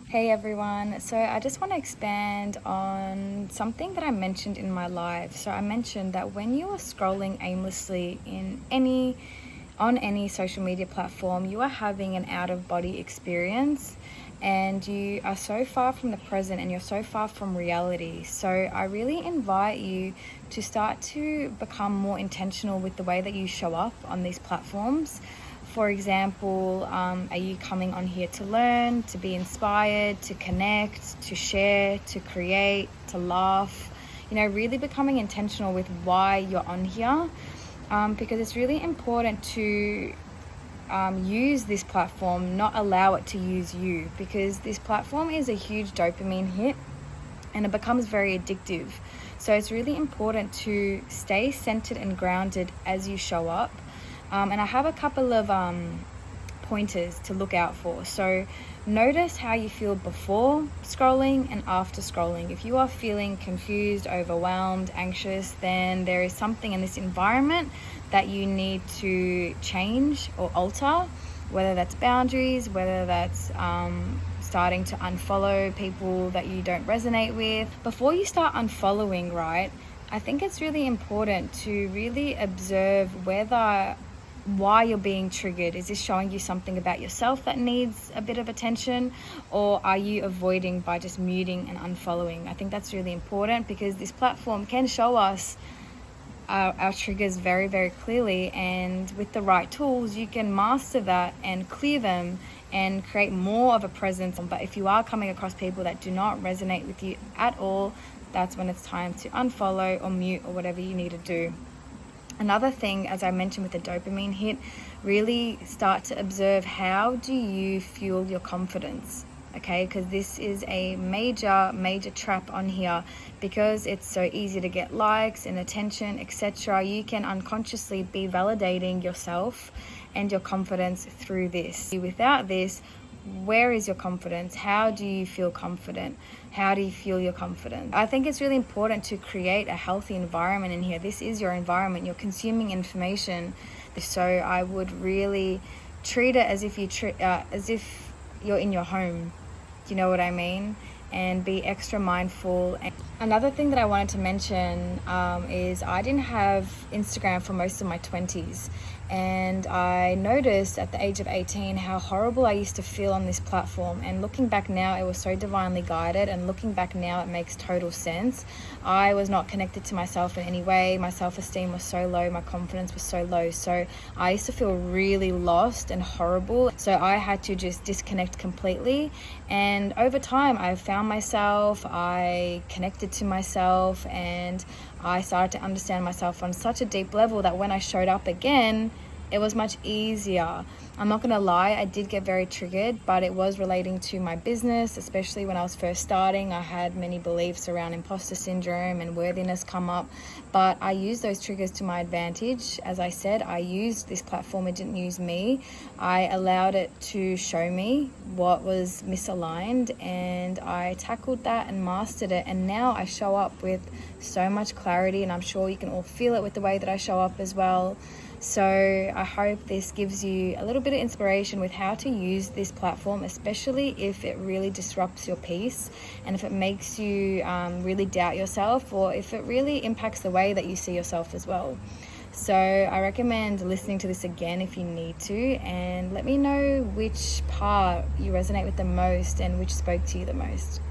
Hey everyone, so I just want to expand on something that I mentioned in my live. So I mentioned that when you are scrolling aimlessly on any social media platform, you are having an out of body experience and you are so far from the present and you're so far from reality. So I really invite you to start to become more intentional with the way that you show up on these platforms. For example, are you coming on here to learn, to be inspired, to connect, to share, to create, to laugh? Really becoming intentional with why you're on here, because it's really important to use this platform, not allow it to use you, because this platform is a huge dopamine hit and it becomes very addictive. So it's really important to stay centered and grounded as you show up. And I have a couple of pointers to look out for. So notice how you feel before scrolling and after scrolling. If you are feeling confused, overwhelmed, anxious, then there is something in this environment that you need to change or alter, whether that's boundaries, whether that's starting to unfollow people that you don't resonate with. Before you start unfollowing, right, I think it's really important to really observe why you're being triggered. Is this showing you something about yourself that needs a bit of attention, or are you avoiding by just muting and unfollowing? I think that's really important because this platform can show us our triggers very, very clearly, and with the right tools you can master that and clear them and create more of a presence. But if you are coming across people that do not resonate with you at all, that's when it's time to unfollow or mute or whatever you need to do. Another thing, as I mentioned with the dopamine hit, really start to observe how do you fuel your confidence, okay? Because this is a major trap on here, because it's so easy to get likes and attention, etc. You can unconsciously be validating yourself and your confidence through this. Without this, where is your confidence? How do you feel confident? How do you feel your confidence? I think it's really important to create a healthy environment in here. This is your environment. You're consuming information, so I would really treat it as if you're in your home. Do you know what I mean? And be extra mindful. Another thing that I wanted to mention is I didn't have Instagram for most of my 20s, and I noticed at the age of 18 how horrible I used to feel on this platform. And looking back now, it was so divinely guided, and looking back now, it makes total sense. I was not connected to myself in any way. My self-esteem was so low, my confidence was so low, so I used to feel really lost and horrible. So I had to just disconnect completely, and over time I found myself, I connected to myself, and I started to understand myself on such a deep level that when I showed up again, it was much easier. I'm not gonna lie, I did get very triggered, but it was relating to my business, especially when I was first starting. I had many beliefs around imposter syndrome and worthiness come up, but I used those triggers to my advantage. As I said, I used this platform, it didn't use me. I allowed it to show me what was misaligned, and I tackled that and mastered it, and now I show up with so much clarity, and I'm sure you can all feel it with the way that I show up as well. So I hope this gives you a little bit of inspiration with how to use this platform, especially if it really disrupts your peace and if it makes you really doubt yourself, or if it really impacts the way that you see yourself as well. So I recommend listening to this again if you need to, and let me know which part you resonate with the most and which spoke to you the most.